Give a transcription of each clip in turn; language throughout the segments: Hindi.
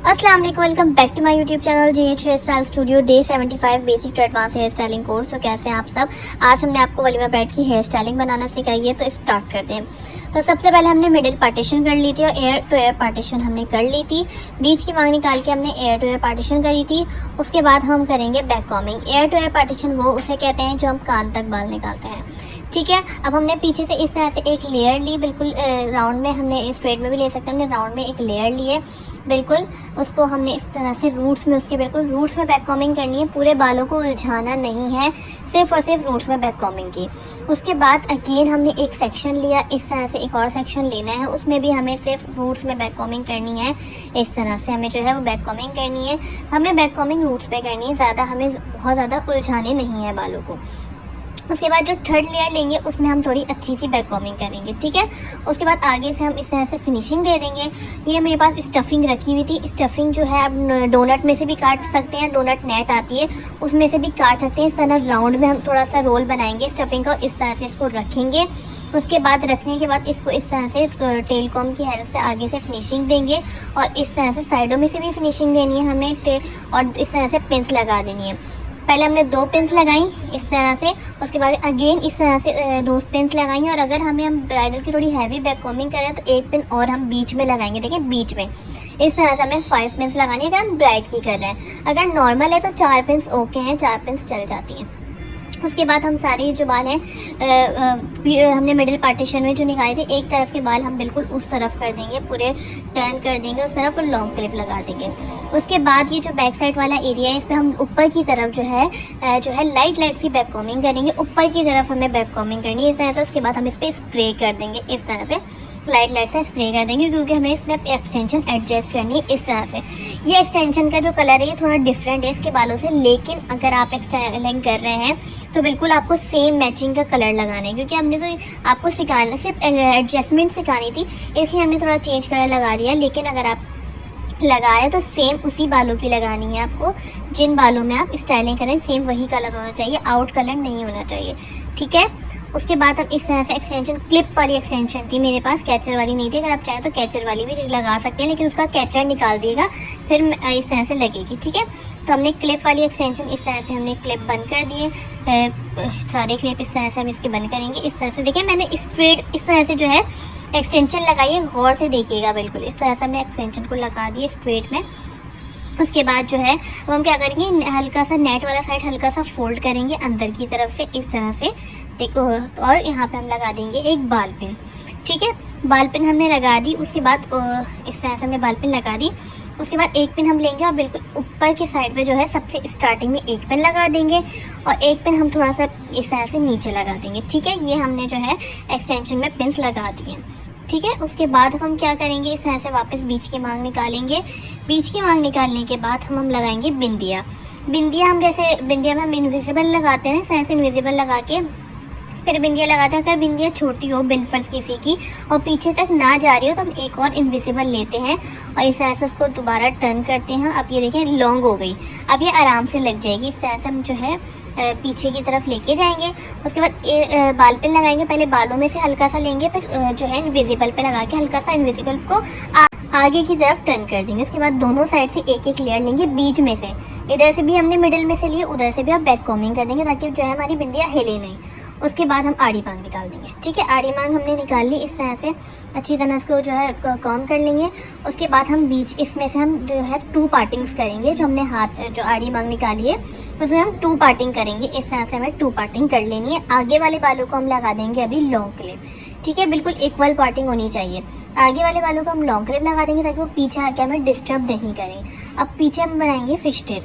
अस्सलाम वालेकुम, welcome back to my YouTube channel JH hair style studio day 75 basic to advance hair styling course. तो कैसे हैं आप सब। आज हमने आपको वलीमा ब्राइड की हेयर स्टाइलिंग बनाना सिखाई है, तो स्टार्ट करते हैं। तो सबसे पहले हमने मिडिल पार्टीशन कर ली थी और एयर टू एयर पार्टीशन हमने कर ली थी। बीच की मांग निकाल के हमने एयर टू एयर पार्टीशन करी थी। उसके बाद हम करेंगे back combing. Air to air partition वो उसे कहते हैं जो हम कान तक बाल निकालते हैं, ठीक है। अब हमने पीछे से इस तरह से एक लेयर ली, बिल्कुल राउंड में, हमने स्ट्रेट में भी ले सकते हैं। हमने राउंड में एक लेयर ली है, बिल्कुल उसको हमने इस तरह से रूट्स में, उसके बिल्कुल रूट्स में बैक कॉमिंग करनी है। पूरे बालों को उलझाना नहीं है, सिर्फ और सिर्फ रूट्स में बैक कॉमिंग की। उसके बाद अगेन हमने एक सेक्शन लिया, इस तरह से एक और सेक्शन लेना है, उसमें भी हमें सिर्फ रूट्स में बैक कॉमिंग करनी है। इस तरह से हमें जो है वो बैक कॉमिंग करनी है। हमें बैक कॉमिंग रूट्स पे करनी है, ज़्यादा हमें बहुत ज़्यादा उलझाने नहीं है बालों को। उसके बाद जो थर्ड लेयर लेंगे उसमें हम थोड़ी अच्छी सी बैक कॉमिंग करेंगे, ठीक है। उसके बाद आगे से हम इस तरह से फिनिशिंग दे देंगे। ये मेरे पास स्टफिंग रखी हुई थी। स्टफिंग जो है आप डोनट में से भी काट सकते हैं, डोनट नेट आती है उसमें से भी काट सकते हैं। इस तरह राउंड में हम थोड़ा सा रोल बनाएंगे स्टफिंग का, इस तरह से इसको रखेंगे। उसके बाद रखने के बाद इसको इस तरह से टेल कॉम की हेल्प से आगे से फिनिशिंग देंगे और इस तरह से साइडों में से भी फिनिशिंग देनी है हमें, और इस तरह से पिन्स लगा देनी है। पहले हमने 2 पिन्स लगाई इस तरह से, उसके बाद अगेन इस तरह से 2 पिन्स लगाई। और अगर हम ब्राइडल की थोड़ी हैवी बैक कॉमिंग करें तो 1 पिन और हम बीच में लगाएंगे। देखिए बीच में इस तरह से हमें 5 पिन्स लगानी है अगर हम ब्राइड की कर रहे हैं। अगर नॉर्मल है तो 4 पिन्स ओके हैं, 4 पिन्स चल जाती हैं। उसके बाद हम सारे जो बाल हैं हमने मिडिल पार्टीशन में जो निकाले थे, एक तरफ के बाल हम बिल्कुल उस तरफ कर देंगे, पूरे टर्न कर देंगे उस तरफ और लॉन्ग क्लिप लगा देंगे। उसके बाद ये जो बैक साइड वाला एरिया है इस पर हम ऊपर की तरफ जो है लाइट सी बैक कॉमिंग करेंगे। ऊपर की तरफ हमें बैक कॉमिंग करनी है इस तरह से। उसके बाद हम इस पर स्प्रे कर देंगे, इस तरह से लाइट से स्प्रे कर देंगे, क्योंकि हमें इसमें एक्सटेंशन एडजस्ट करनी है इस तरह से। ये एक्सटेंशन का जो कलर है ये थोड़ा डिफरेंट है इसके बालों से, लेकिन अगर आप एक्सटेंडिंग कर रहे हैं तो बिल्कुल आपको सेम मैचिंग का कलर लगाना है, क्योंकि हमने तो आपको सिखाना, सिर्फ एडजस्टमेंट सिखानी थी, इसलिए हमने थोड़ा चेंज कलर लगा दिया। लेकिन अगर आप लगा रहे हैं तो सेम उसी बालों की लगानी है आपको, जिन बालों में आप स्टाइलिंग करें सेम वही कलर होना चाहिए, आउट कलर नहीं होना चाहिए, ठीक है। उसके बाद हम इस तरह से एक्सटेंशन, क्लिप वाली एक्सटेंशन थी मेरे पास, कैचर वाली नहीं थी। अगर आप चाहें तो कैचर वाली भी लगा सकते हैं, लेकिन उसका कैचर निकाल दिएगा फिर इस तरह से लगेगी, ठीक है। तो हमने क्लिप वाली एक्सटेंशन इस तरह से हमने क्लिप बंद कर दिए, सारे क्लिप इस तरह से हम इसके बंद करेंगे। इस तरह से देखिए मैंने स्ट्रेट इस तरह से जो है एक्सटेंशन लगाई है, गौर से देखिएगा, बिल्कुल इस तरह से हमने एक्सटेंशन को लगा दिए स्ट्रेट में। उसके बाद जो है अब हम क्या करेंगे, हल्का सा नेट वाला साइड हल्का सा फोल्ड करेंगे अंदर की तरफ से इस तरह से, देखो। और यहाँ पे हम लगा देंगे एक बाल पिन, ठीक है। बाल पिन हमने लगा दी। उसके बाद इस तरह से हमने बाल पिन लगा दी। उसके बाद एक पिन हम लेंगे और बिल्कुल ऊपर के साइड पे जो है सबसे स्टार्टिंग में एक पिन लगा देंगे और एक पिन हम थोड़ा सा इस तरह से नीचे लगा देंगे, ठीक है। ये हमने जो है एक्सटेंशन में पिन्स लगा दिए, ठीक है। उसके बाद हम क्या करेंगे, इस तरह से वापस बीच की मांग निकालेंगे। बीच की मांग निकालने के बाद हम लगाएंगे बिंदिया। बिंदिया हम जैसे बिंदिया में हम इनविजिबल लगाते हैं, इस तरह से इनविजिबल लगा के फिर बिंदिया लगाते हैं। अगर बिंदिया छोटी हो बिलफर्स किसी की और पीछे तक ना जा रही हो तो हम एक और इनविजिबल लेते हैं और इस तरह से उसको दोबारा टर्न करते हैं। अब ये देखें लॉन्ग हो गई, अब ये आराम से लग जाएगी। इस तरह से हम जो है पीछे की तरफ लेके जाएंगे। उसके बाद बाल पिन लगाएंगे, पहले बालों में से हल्का सा लेंगे, फिर जो है इनविजिबल पे लगा के हल्का सा इनविजिबल को आगे की तरफ टर्न कर देंगे। उसके बाद दोनों साइड से एक एक लेयर लेंगे बीच में से, इधर से भी हमने मिडिल में से लिए, उधर से भी आप बैक कॉमिंग कर देंगे ताकि जो है हमारी बिंदिया हिले नहीं। उसके बाद हम आड़ी मांग निकाल देंगे, ठीक है। आड़ी मांग हमने निकाल ली, इस तरह से अच्छी तरह इसको जो है कॉम कर लेंगे। उसके बाद हम बीच इसमें से हम जो है 2 पार्टिंग्स करेंगे। जो हमने हाथ जो आड़ी मांग निकाली है उसमें हम 2 पार्टिंग करेंगे, इस तरह से हमें 2 पार्टिंग कर लेनी है। आगे वाले बालों को हम लगा देंगे अभी लॉन्ग क्लिप, ठीक है, बिल्कुल इक्वल पार्टिंग होनी चाहिए। आगे वाले बालों को हम लॉन्ग क्लिप लगा देंगे ताकि वो पीछे आके हमें डिस्टर्ब नहीं करें। अब पीछे हम बनाएंगे फिश टेल,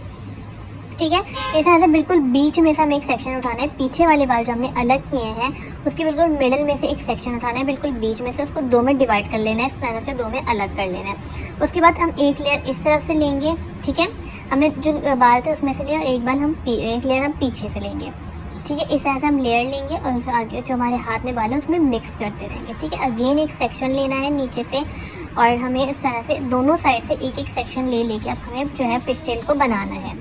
ठीक है। इस तरह से बिल्कुल बीच में से हमें एक सेक्शन उठाना है। पीछे वाले बाल जो हमने अलग किए हैं उसके बिल्कुल मिडिल में से एक सेक्शन उठाना है, बिल्कुल बीच में से उसको 2 में डिवाइड कर लेना है, इस तरह से 2 में अलग कर लेना है। उसके बाद हम एक लेयर इस तरफ से लेंगे, ठीक है। हमने जो बाल थे उसमें से लिया और एक लेयर हम पीछे से लेंगे, ठीक है। इस तरह से हम लेयर लेंगे और आगे जो हमारे हाथ में बाल है उसमें मिक्स करते रहेंगे, ठीक है। अगेन एक सेक्शन लेना है नीचे से और हमें इस तरह से दोनों साइड से एक एक सेक्शन लेके अब हमें जो है फिश टेल को बनाना है।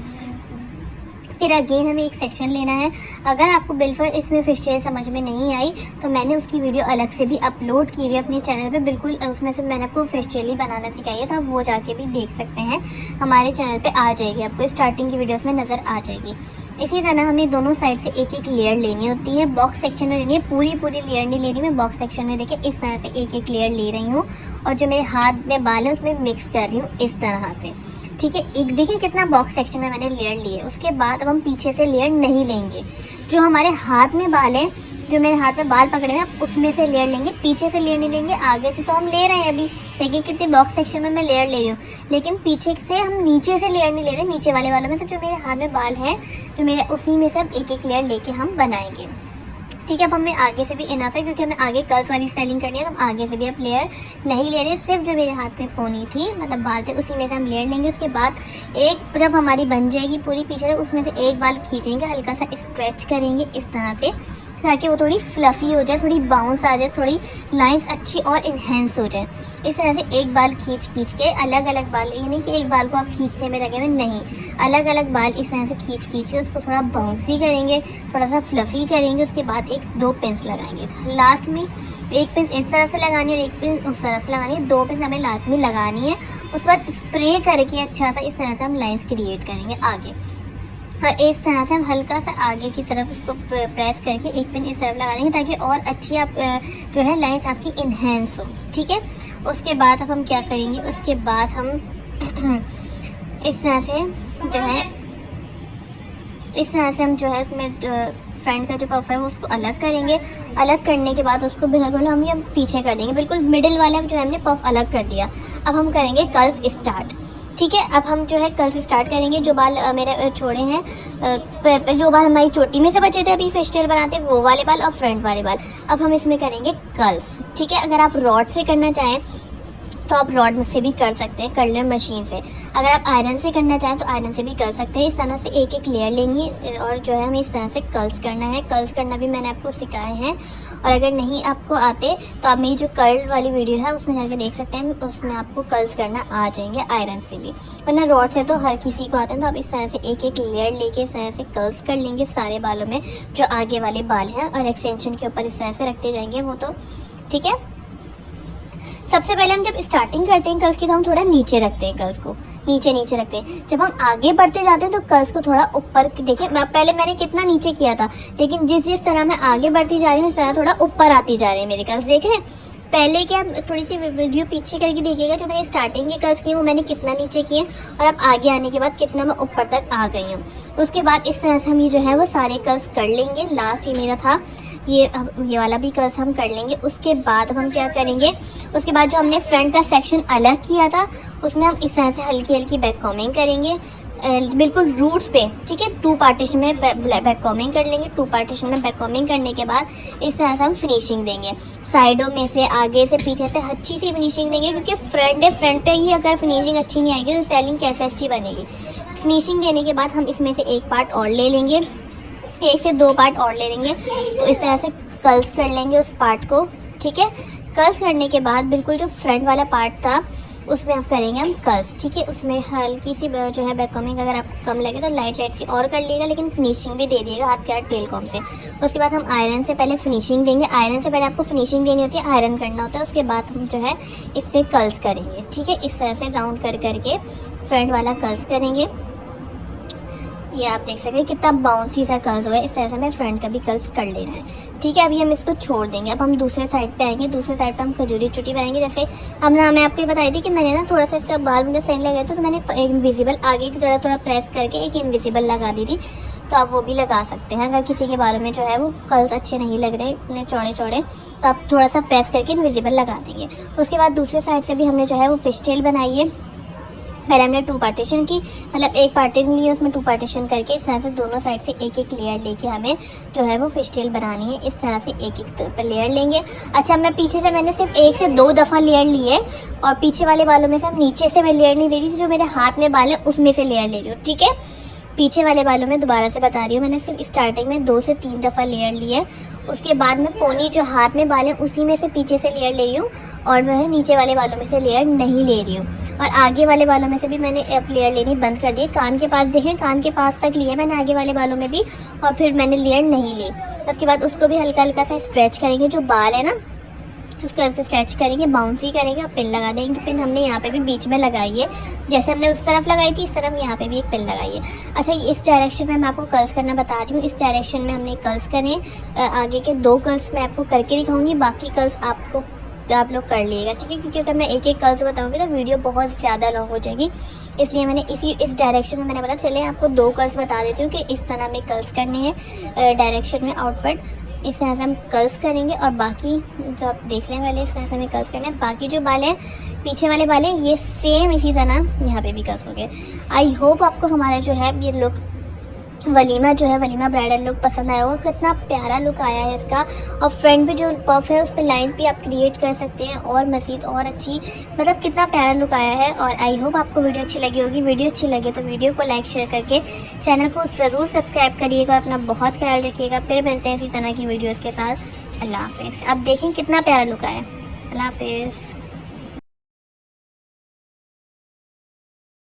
फिर अगेन हमें एक सेक्शन लेना है। अगर आपको बिल्कुल इसमें फिशटेल समझ में नहीं आई तो मैंने उसकी वीडियो अलग से भी अपलोड की हुई है अपने चैनल पे, बिल्कुल उसमें से मैंने आपको फिशटेल ही बनाना सिखाई है, तो आप वो जाके भी देख सकते हैं, हमारे चैनल पे आ जाएगी, आपको स्टार्टिंग की वीडियोस में नज़र आ जाएगी। इसी तरह हमें दोनों साइड से एक एक लेयर लेनी होती है, बॉक्स सेक्शन में लेनी है, पूरी लेयर नहीं लेनी, मैं बॉक्स सेक्शन में देखिए इस तरह से एक एक लेयर ले रही हूँ और जो मेरे हाथ में बाल है उसमें मिक्स कर रही हूँ इस तरह से, ठीक है। एक देखिए कितना बॉक्स सेक्शन में मैंने लेयर लिए। उसके बाद अब हम पीछे से लेयर नहीं लेंगे, जो हमारे हाथ में बाल है, जो मेरे हाथ में बाल पकड़े हैं उसमें से लेयर लेंगे, पीछे से लेयर नहीं लेंगे। आगे से तो हम ले रहे हैं, अभी देखिए कितनी बॉक्स सेक्शन में मैं लेयर ले रही हूँ, लेकिन पीछे से हम नीचे से लेयर नहीं ले रहे, नीचे वाले वालों में से जो मेरे हाथ में बाल है जो मेरे उसी में से अब एक एक लेयर लेके हम बनाएंगे, ठीक है। अब हमें आगे से भी इनफ है क्योंकि हमें आगे कर्ल्स वाली स्टाइलिंग करनी है, तो हम आगे से भी अब लेयर नहीं ले रहे, सिर्फ जो मेरे हाथ में पोनी थी मतलब बाल थे उसी में से हम लेयर लेंगे। उसके बाद एक जब हमारी बन जाएगी पूरी पीछे से, उसमें से एक बाल खींचेंगे, हल्का सा स्ट्रेच करेंगे इस तरह से ताकि वो थोड़ी फ्लफ़ी हो जाए, थोड़ी बाउंस आ जाए, थोड़ी लाइंस अच्छी और इन्हेंस हो जाए। इस तरह से एक बाल खींच के अलग अलग बाल, ये नहीं कि एक बाल को आप खींचने में लगे हुए, नहीं, अलग अलग बाल इस तरह से खींच के उसको थोड़ा बाउंसी करेंगे, थोड़ा सा फ्लफ़ी करेंगे। उसके बाद एक दो पिंस लगाएंगे, लास्ट में एक पिंस इस तरह से लगानी है और एक पिंस उस तरह से लगानी है, दो पिंस हमें लास्ट में लगानी है। उसके बाद स्प्रे करके अच्छा सा इस तरह से हम लाइंस क्रिएट करेंगे आगे, और इस तरह से हम हल्का सा आगे की तरफ उसको प्रेस करके एक पिन इस तरफ लगा देंगे ताकि और अच्छी आप जो है लाइंस आपकी इन्हेंस हो, ठीक है। उसके बाद अब हम क्या करेंगे, उसके बाद हम इस तरह से जो है हम जो है इसमें फ्रंट का जो पफ है वो उसको अलग करेंगे। अलग करने के बाद उसको बिल्कुल हम ये पीछे कर देंगे, बिल्कुल मिडिल वाला जो है हमने पफ अलग कर दिया। अब हम करेंगे कर्ल्स स्टार्ट, ठीक है। अब हम जो है कर्ल्स स्टार्ट करेंगे। जो बाल मेरे छोड़े हैं, जो बाल हमारी चोटी में से बचे थे अभी फिशटेल बनाते वो वाले बाल और फ्रंट वाले बाल, अब हम इसमें करेंगे कर्ल्स, ठीक है। अगर आप रॉड से करना चाहें तो आप रॉड से भी कर सकते हैं, कर्लर मशीन से। अगर आप आयरन से करना चाहें तो आयरन से भी कर सकते हैं। इस तरह से एक एक लेयर लेंगे और जो है हमें इस तरह से कर्ल्स करना है। कर्ल्स करना भी मैंने आपको सिखाए हैं, और अगर नहीं आपको आते तो आप मेरी जो कर्ल वाली वीडियो है उसमें जाकर देख सकते हैं, उसमें आपको कर्ल्स करना आ जाएंगे आयरन से भी, वरना रॉड से तो हर किसी को आते हैं। तो आप इस तरह से एक एक लेयर लेके इस तरह से कर्ल्स कर लेंगे सारे बालों में, जो आगे वाले बाल हैं, और एक्सटेंशन के ऊपर इस तरह से रखते जाएंगे वो, तो ठीक है। सबसे पहले हम जब स्टार्टिंग करते हैं कर्ल्स की तो हम थोड़ा नीचे रखते हैं, कर्ल्स को नीचे रखते हैं। जब हम आगे बढ़ते जाते हैं तो कर्ल्स को थोड़ा ऊपर, देखिए पहले मैंने कितना नीचे किया था, लेकिन जिस तरह मैं आगे बढ़ती जा रही हूँ इस तरह थोड़ा ऊपर आती जा रही है मेरे कर्ल्स, देख रहे हैं। पहले क्या, थोड़ी सी वीडियो पीछे करके देखिएगा, जो मैंने स्टार्टिंग के कर्ल्स किए वो मैंने कितना नीचे किए, और अब आगे आने के बाद कितना मैं ऊपर तक आ गई हूँ। उसके बाद इस तरह से हम ये जो है वो सारे कर्ल्स कर लेंगे। लास्ट ये मेरा था, ये वाला भी कर्ल्स हम कर लेंगे। उसके बाद हम क्या करेंगे, उसके बाद जो हमने फ्रंट का सेक्शन अलग किया था उसमें हम इस तरह से हल्की हल्की बैक कॉमिंग करेंगे, बिल्कुल रूट्स पे, ठीक है। 2 पार्टीशन में बैक कॉमिंग कर लेंगे। 2 पार्टीशन में बैक कॉमिंग करने के बाद इस तरह से हम फिनिशिंग देंगे, साइडों में से, आगे से, पीछे से अच्छी सी फिनिशिंग देंगे, क्योंकि फ्रंट पे ही अगर फिनिशिंग अच्छी नहीं आएगी तो स्टाइलिंग कैसे अच्छी बनेगी। फिनिशिंग देने के बाद हम इसमें से एक पार्ट और ले लेंगे, 1 से 2 पार्ट और ले लेंगे, तो इस तरह से कर्ल्स कर लेंगे उस पार्ट को, ठीक है। कर्ल्स करने के बाद बिल्कुल जो फ्रंट वाला पार्ट था उसमें आप करेंगे हम कर्ल्स, ठीक है। उसमें हल्की सी जो है बैक कॉमिंग अगर आपको कम लगे तो लाइट सी और कर लीजिएगा, लेकिन फिनिशिंग भी दे दिएगा हाथ के हाथ टेल कॉम से। उसके बाद हम आयरन से पहले फिनिशिंग देंगे। आयरन से पहले आपको फिनिशिंग देनी होती है, आयरन करना होता है। उसके बाद हम जो है इससे कर्ल्स करेंगे, ठीक है। इस तरह से राउंड करके फ्रंट वाला कर्ल्स करेंगे। ये आप देख सकते हैं कितना बाउंसी सा कर्ल्स हुआ है। इस तरह से हमें फ्रंट का भी कर्ल्स कर लेना है, ठीक है। अभी हम इसको छोड़ देंगे। अब हम दूसरे साइड पे आएंगे। दूसरे साइड पे हम खजूरी चुटी बनाएंगे। जैसे मैं आपको बताई थी कि मैंने ना थोड़ा सा इसका बाल मुझे सही लग रहा था, तो मैंने एक इनविजिबल आगे की थोड़ा प्रेस करके एक इनविजिबल लगा दी थी, तो आप वो भी लगा सकते हैं। अगर किसी के बालों में जो है वो कर्ल्स अच्छे नहीं लग रहे इतने चौड़े तो आप थोड़ा सा प्रेस करके इनविजिबल लगा देंगे। उसके बाद दूसरे साइड से भी हमने जो है वो फिशटेल बनाई है। पहले हमने 2 पार्टीशन की, मतलब एक पार्टीशन ली उसमें 2 पार्टीशन करके इस तरह से दोनों साइड से एक एक लेयर लेके हमें जो है वो फिशटेल बनानी है। इस तरह से एक एक लेयर लेंगे। अच्छा, मैं पीछे से मैंने सिर्फ 1 से 2 दफ़ा लेयर ली है, और पीछे वाले बालों में से हम नीचे से मैं लेयर नहीं ले रही थी, जो मेरे हाथ में बाल है उसमें से लेयर ले रही हूँ, ठीक है। पीछे वाले बालों में दोबारा से बता रही हूँ, मैंने सिर्फ स्टार्टिंग में 2 से 3 दफ़ा लेयर ली है। उसके बाद मैं पोनी जो हाथ में बाल है उसी में से पीछे से लेयर ले रही हूँ, और वह नीचे वाले बालों में से लेयर नहीं ले रही हूँ। और आगे वाले बालों में से भी मैंने लेयर लेनी बंद कर दी। कान के पास देखें, कान के पास तक लिया मैंने आगे वाले बालों में भी, और फिर मैंने लेयर नहीं ली। उसके बाद उसको भी हल्का हल्का सा स्ट्रेच करेंगे, जो बाल है ना उसको ऐसे स्ट्रेच करेंगे, बाउंसी करेंगे और पिन लगा देंगे। पिन हमने यहाँ पे भी बीच में लगाई है, जैसे हमने उस तरफ लगाई थी इस तरफ यहाँ पे भी एक पिन लगाई है। अच्छा, इस डायरेक्शन में मैं आपको कर्ल्स करना बता रही हूँ। इस डायरेक्शन में हमने कर्ल्स करे, आगे के 2 कर्ल्स मैं आपको करके दिखाऊंगी, बाकी कर्ल्स आप लोग कर लीजिएगा, ठीक है। क्योंकि अगर मैं एक कर्ल्स बताऊँगी तो वीडियो बहुत ज़्यादा लॉन्ग हो जाएगी, इसलिए मैंने इस डायरेक्शन में मैंने बोला चले आपको 2 कर्ल्स बता देती हूँ कि इस तरह में कर्ल्स करने हैं डायरेक्शन में आउटवर्ड। इस तरह से हम कर्ल्स करेंगे और बाकी जो आप देखने वाले इस तरह से हमें कर्ल्स करने हैं। बाकी जो बाल हैं, पीछे वाले बाल हैं, ये सेम इसी तरह यहाँ पे भी कर्ल्स होंगे। आई होप आपको हमारा जो है ये लुक वलीमा जो है वलीमा ब्राइडल लुक पसंद आया होगा। कितना प्यारा लुक आया है इसका, और फ्रंट पे जो पफ है उस पर लाइंस भी आप क्रिएट कर सकते हैं और मज़ीद और अच्छी, मतलब कितना प्यारा लुक आया है। और आई होप आपको वीडियो अच्छी लगी होगी। वीडियो अच्छी लगे तो वीडियो को लाइक शेयर करके चैनल को ज़रूर सब्सक्राइब करिएगा और अपना बहुत ख्याल रखिएगा। फिर मिलते हैं इसी तरह की वीडियोज़ के साथ। अल्लाह हाफिज़। अब देखें कितना प्यारा लुक आया है। अल्लाह हाफिज़।